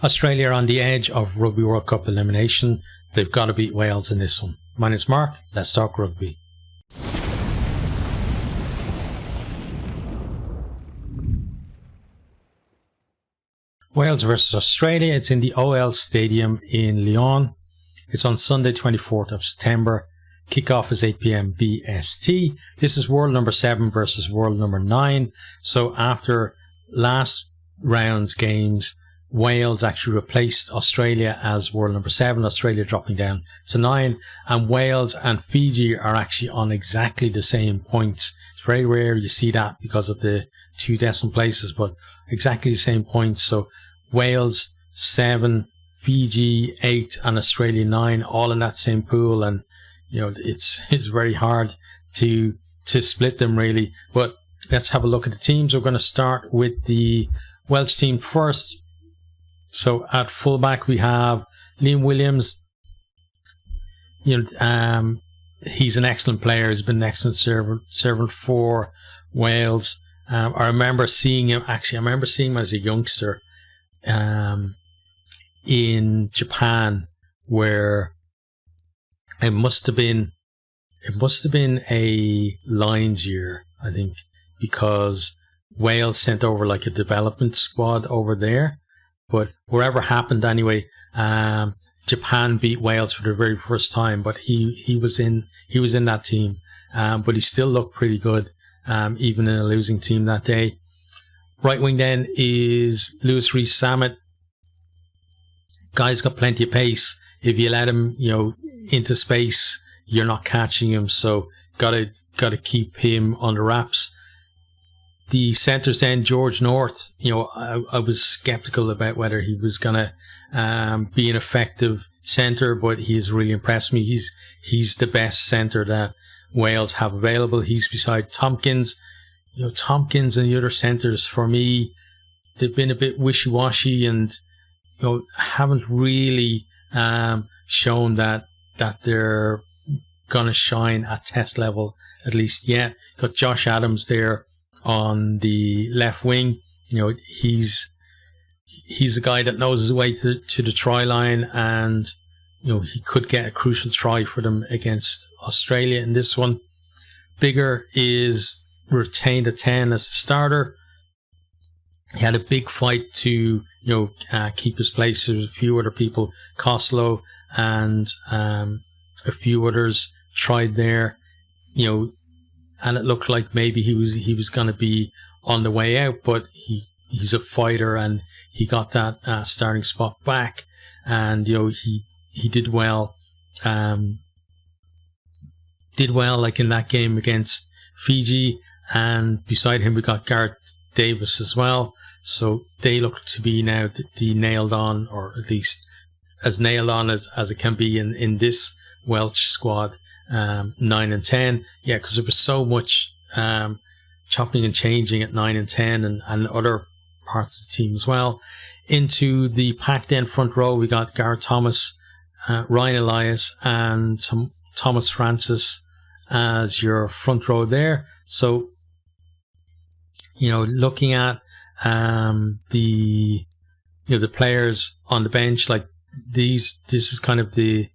Australia are on the edge of Rugby World Cup elimination. They've got to beat Wales in this one. My name's Mark. Let's talk rugby. Wales versus Australia. It's in the OL Stadium in Lyon. It's on Sunday, 24th of September. Kickoff is 8 p.m. BST. This is world number 7 versus world number 9. So after last round's games, Wales actually replaced Australia as world number 7, Australia dropping down to 9, and Wales and Fiji are actually on exactly the same points. It's very rare you see that because of the 2 decimal places, but exactly the same points. So Wales 7, Fiji 8, and Australia 9, all in that same pool, and you know it's very hard to split them really. But let's have a look at the teams. We're going to start with the Welsh team first. So at fullback we have Liam Williams. He's an excellent player. He's been an excellent servant for Wales. I remember seeing him as a youngster in Japan, where it must have been a Lions year, I think, because Wales sent over like a development squad over there. But wherever happened anyway, Japan beat Wales for the very first time. But he was in that team, but he still looked pretty good, even in a losing team that day. Right wing then is Lewis Rees-Zammit. Guy's got plenty of pace. If you let him, into space, you're not catching him. So gotta keep him under wraps. The centres then, George North. I was skeptical about whether he was gonna be an effective centre, but he's really impressed me. He's the best centre that Wales have available. He's beside Tompkins. Tompkins and the other centres, for me, they've been a bit wishy-washy and haven't really shown that they're gonna shine at test level, at least yet. Got Josh Adams there on the left wing. He's a guy that knows his way to the try line, and he could get a crucial try for them against Australia in this one. Bigger is retained at 10 as the starter. He had a big fight to keep his place. There's a few other people, Costello and a few others tried there, and it looked like maybe he was going to be on the way out, but he's a fighter and he got that starting spot back, and he did well. Like in that game against Fiji, and beside him we got Gareth Davis as well. So they look to be now the nailed on, or at least as nailed on as it can be in this Welsh squad. 9 and 10, because there was so much chopping and changing at 9 and 10 and other parts of the team as well. Into the packed end front row, we got Gareth Thomas, Ryan Elias, and Thomas Francis as your front row there. So looking at the players on the bench, like this is kind of the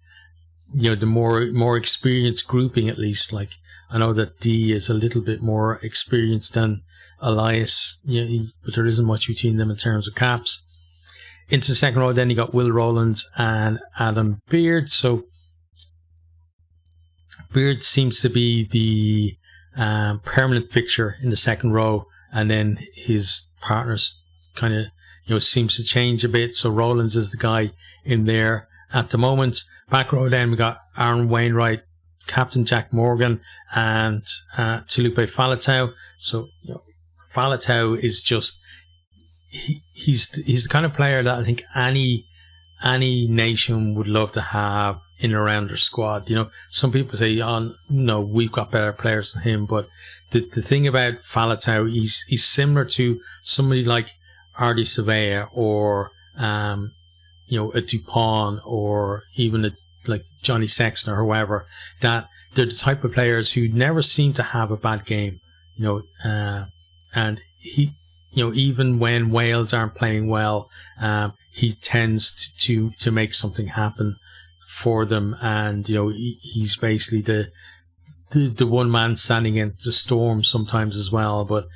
the more experienced grouping, at least. Like I know that D is a little bit more experienced than Elias, but there isn't much between them in terms of caps. Into the second row then you got Will Rowlands and Adam Beard. So Beard seems to be the permanent fixture in the second row, and then his partners kind of seems to change a bit. So Rowlands is the guy in there at the moment. Back row then we got Aaron Wainwright, Captain Jack Morgan, and Tulupe Faletau. So Faletau is just he's the kind of player that I think any nation would love to have in and around their squad. Some people say, "Oh no, we've got better players than him." But the thing about Faletau, he's similar to somebody like Ardy Surveyor or a Dupont, or even like Johnny Sexton or whoever, that they're the type of players who never seem to have a bad game, and he, even when Wales aren't playing well, he tends to make something happen for them. And, he's basically the one man standing against the storm sometimes as well. But,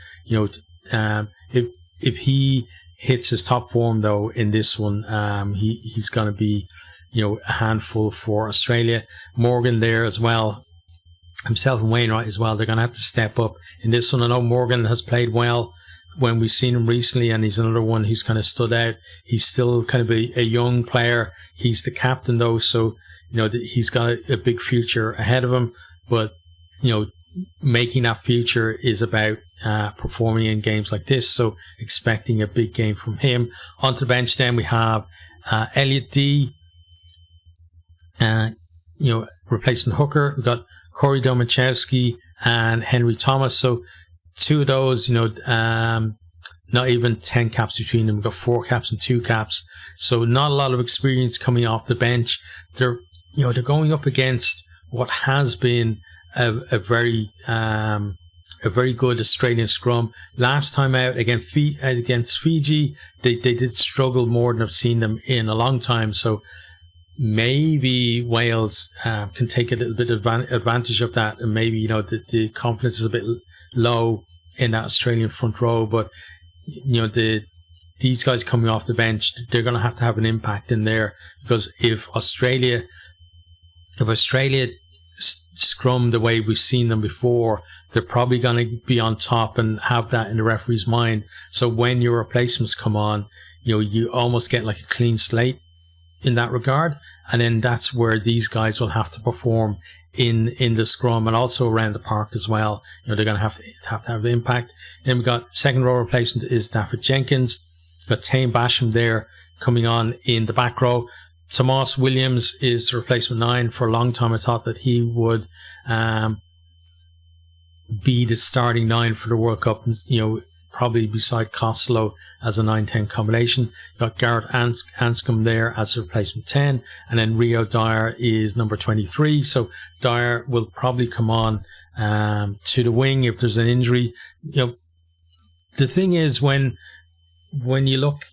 if he hits his top form though in this one, he's going to be, a handful for Australia. Morgan there as well. Himself and Wainwright as well. They're going to have to step up in this one. I know Morgan has played well when we've seen him recently, and he's another one who's kind of stood out. He's still kind of a young player. He's the captain though, so he's got a big future ahead of him. But making that future is about performing in games like this. So expecting a big game from him. Onto the bench then we have Elliot D. Replacing hooker. We've got Corey Domachowski and Henry Thomas. So two of those, not even 10 caps between them. We've got 4 caps and 2 caps. So not a lot of experience coming off the bench. They're going up against what has been a very good Australian scrum. Last time out against Fiji, they did struggle more than I've seen them in a long time. So maybe Wales can take a little bit of advantage of that, and maybe the confidence is a bit low in that Australian front row. But these guys coming off the bench, they're going to have an impact in there, because if Australia scrum the way we've seen them before, they're probably going to be on top and have that in the referee's mind. So when your replacements come on, you almost get like a clean slate in that regard, and then that's where these guys will have to perform in the scrum and also around the park as well. They're going to have impact. Then we got second row replacement is Stafford Jenkins. We've got Tame Basham there coming on in the back row. Tomas Williams is the replacement 9. For a long time I thought that he would be the starting 9 for the World Cup, probably beside Costello as a 9-10 combination. You've got Garrett Anscombe there as a replacement 10, and then Rio Dyer is number 23. So Dyer will probably come on to the wing if there's an injury. The thing is, when you look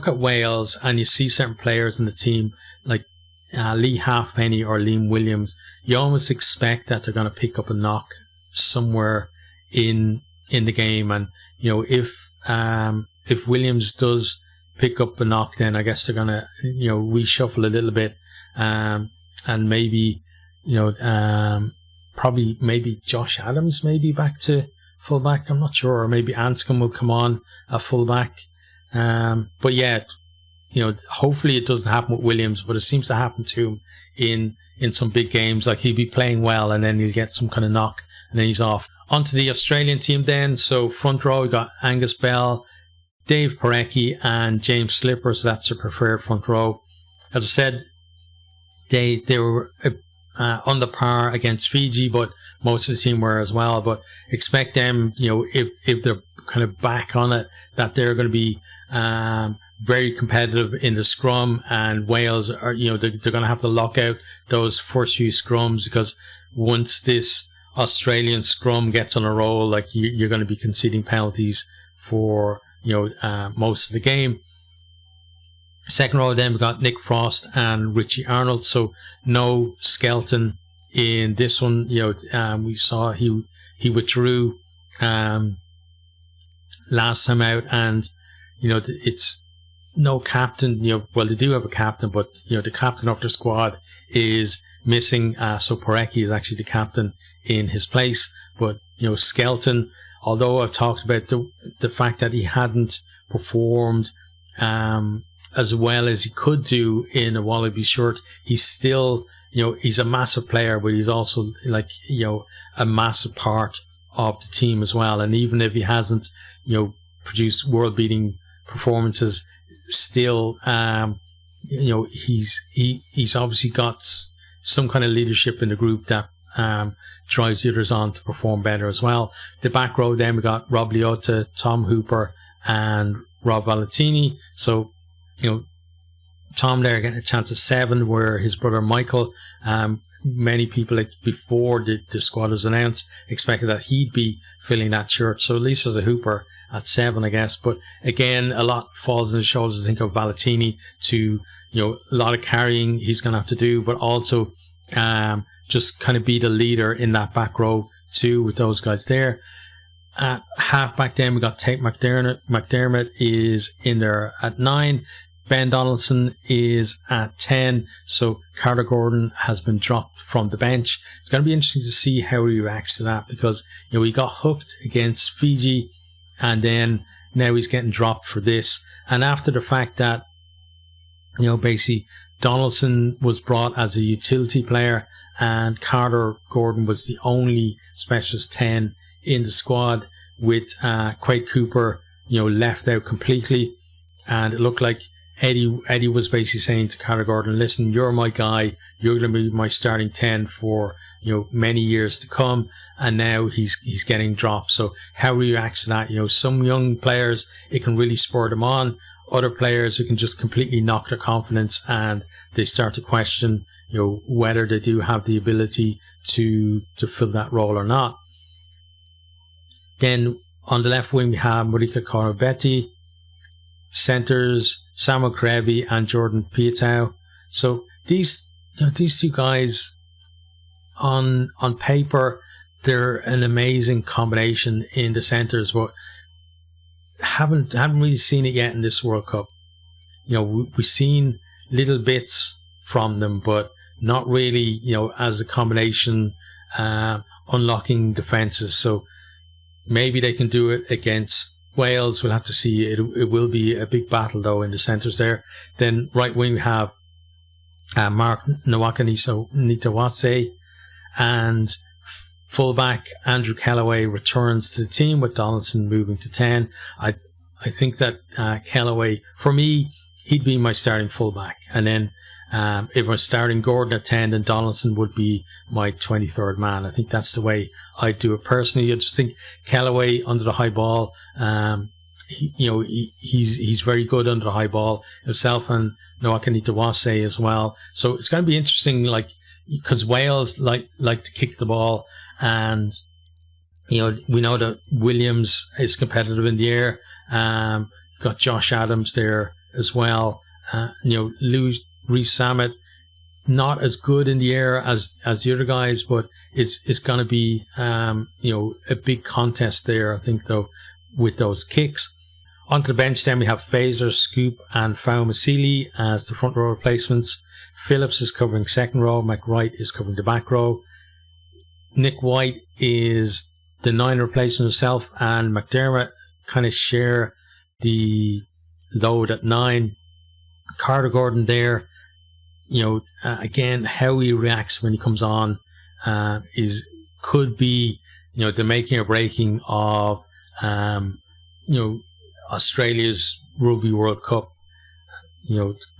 at Wales and you see certain players in the team like Lee Halfpenny or Liam Williams, you almost expect that they're going to pick up a knock somewhere in the game. And if Williams does pick up a knock, then I guess they're going to reshuffle a little bit, and maybe probably maybe Josh Adams maybe back to fullback. I'm not sure, or maybe Anscombe will come on a fullback. But yeah, hopefully it doesn't happen with Williams, but it seems to happen to him in some big games. Like he'll be playing well and then he'll get some kind of knock and then he's off. Onto the Australian team then. So front row, we got Angus Bell, Dave Parecki and James Slipper. So that's their preferred front row. As I said, they were on the par against Fiji, but most of the team were as well. But expect them, if they're kind of back on it, that they're going to be very competitive in the scrum, and Wales are, they're going to have to lock out those first few scrums, because once this Australian scrum gets on a roll, like you're going to be conceding penalties for most of the game. Second row then we got Nick Frost and Richie Arnold. So no Skelton in this one. We saw he withdrew last time out, and it's no captain. Well, they do have a captain, but the captain of their squad is missing. So Parecki is actually the captain in his place. But Skelton, although I've talked about the fact that he hadn't performed as well as he could do in a Wallaby shirt, he's still he's a massive player, but he's also a massive part of the team as well. And even if he hasn't produced world-beating performances, still he's obviously got some kind of leadership in the group that drives the others on to perform better as well. The back row then we got Rob Leota, Tom Hooper and Rob Valentini. So Tom there getting a chance at 7, where his brother Michael many people, like before the squad was announced, expected that he'd be filling that shirt. So at least as a hooper at 7, I guess. But again, a lot falls on the shoulders, I think, of Valentini to, a lot of carrying he's going to have to do, but also just kind of be the leader in that back row too with those guys there. Half back then, we got Tate McDermott. McDermott is in there at 9. Ben Donaldson is at 10. So Carter Gordon has been dropped from the bench. It's going to be interesting to see how he reacts to that, because he got hooked against Fiji, and then now he's getting dropped for this. And after the fact that basically Donaldson was brought as a utility player and Carter Gordon was the only specialist 10 in the squad, with Quade Cooper left out completely. And it looked like Eddie was basically saying to Carter Gordon, listen, you're my guy, you're going to be my starting 10 for many years to come. And now he's getting dropped. So how he reacts to that, some young players, it can really spur them on. Other players, it can just completely knock their confidence, and they start to question whether they do have the ability to fill that role or not. Then on the left wing we have Marika Korobetti, centres Samuel Karevi and Jordan Pietau. So these two guys on paper, they're an amazing combination in the centres, but haven't really seen it yet in this World Cup. We've seen little bits from them, but not really as a combination unlocking defences. So maybe they can do it against Wales. We'll have to see. It will be a big battle though in the centres there. Then right wing we have Mark Nawaqanitawase, and fullback Andrew Kellaway returns to the team, with Donaldson moving to 10. I think that Kellaway, for me, he'd be my starting fullback. And then if we're starting Gordon at 10, then Donaldson would be my 23rd man. I think that's the way I'd do it personally. I just think Kellaway under the high ball, he's very good under the high ball himself, and Nawaqanitawase as well. So it's going to be interesting, because Wales like to kick the ball. And we know that Williams is competitive in the air. You've got Josh Adams there as well. Rees-Zammit, not as good in the air as the other guys, but it's going to be a big contest there, I think, though, with those kicks. Onto the bench then we have Fraser, Scoop and Faumasili as the front row replacements. Phillips is covering second row. McWright is covering the back row. Nick White is the 9 replacement himself, and McDermott kind of share the load at 9. Carter Gordon there, again, how he reacts when he comes on could be the making or breaking of Australia's Rugby World Cup.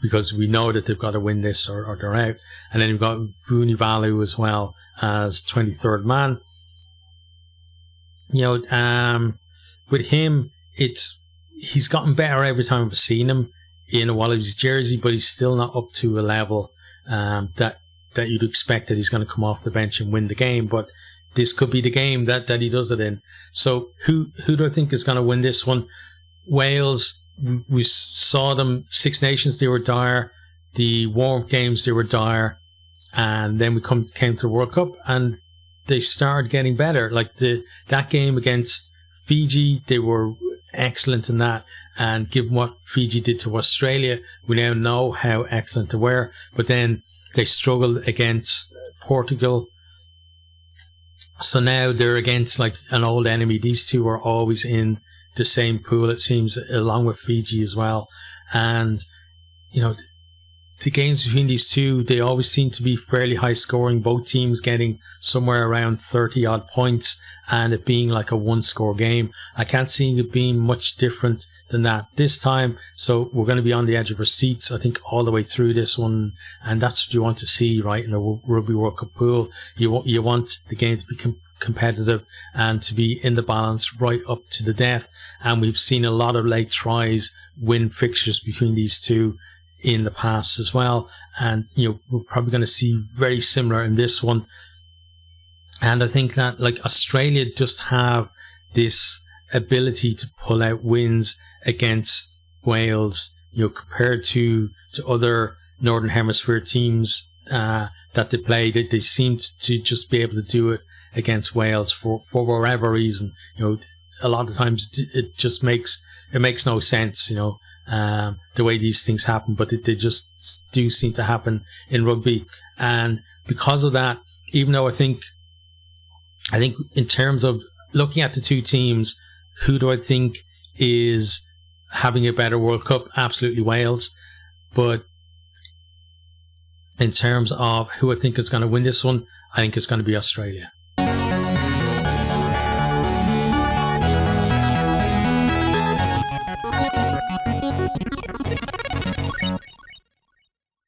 Because we know that they've got to win this or they're out. And then we've got Vunivalu as well as 23rd man. With him, he's gotten better every time I've seen him in a Wallabies jersey, but he's still not up to a level that you'd expect that he's going to come off the bench and win the game. But this could be the game that he does it in. So who do I think is going to win this one? Wales. We saw them, Six Nations, they were dire. The warm-up games, they were dire. And then we came to the World Cup and they started getting better. That game against Fiji, they were excellent in that. And given what Fiji did to Australia, we now know how excellent they were. But then they struggled against Portugal. So now they're against an old enemy. These two are always in the same pool, it seems, along with Fiji as well. And the games between these two, they always seem to be fairly high scoring, both teams getting somewhere around 30 odd points and it being like a 1-score game. I can't see it being much different than that this time. So we're going to be on the edge of our seats, I think, all the way through this one. And that's what you want to see, right, in a Rugby World Cup pool. You want the game to be competitive and to be in the balance right up to the death. And we've seen a lot of late tries win fixtures between these two in the past as well. And, we're probably going to see very similar in this one. And I think that like Australia just have this ability to pull out wins against Wales, compared to other Northern Hemisphere teams that they play. They seem to just be able to do it against Wales for whatever reason. A lot of times it just makes no sense, the way these things happen, but they just do seem to happen in rugby. And because of that, even though I think in terms of looking at the two teams, who do I think is having a better World Cup? Absolutely Wales. But in terms of who I think is going to win this one, I think it's going to be Australia.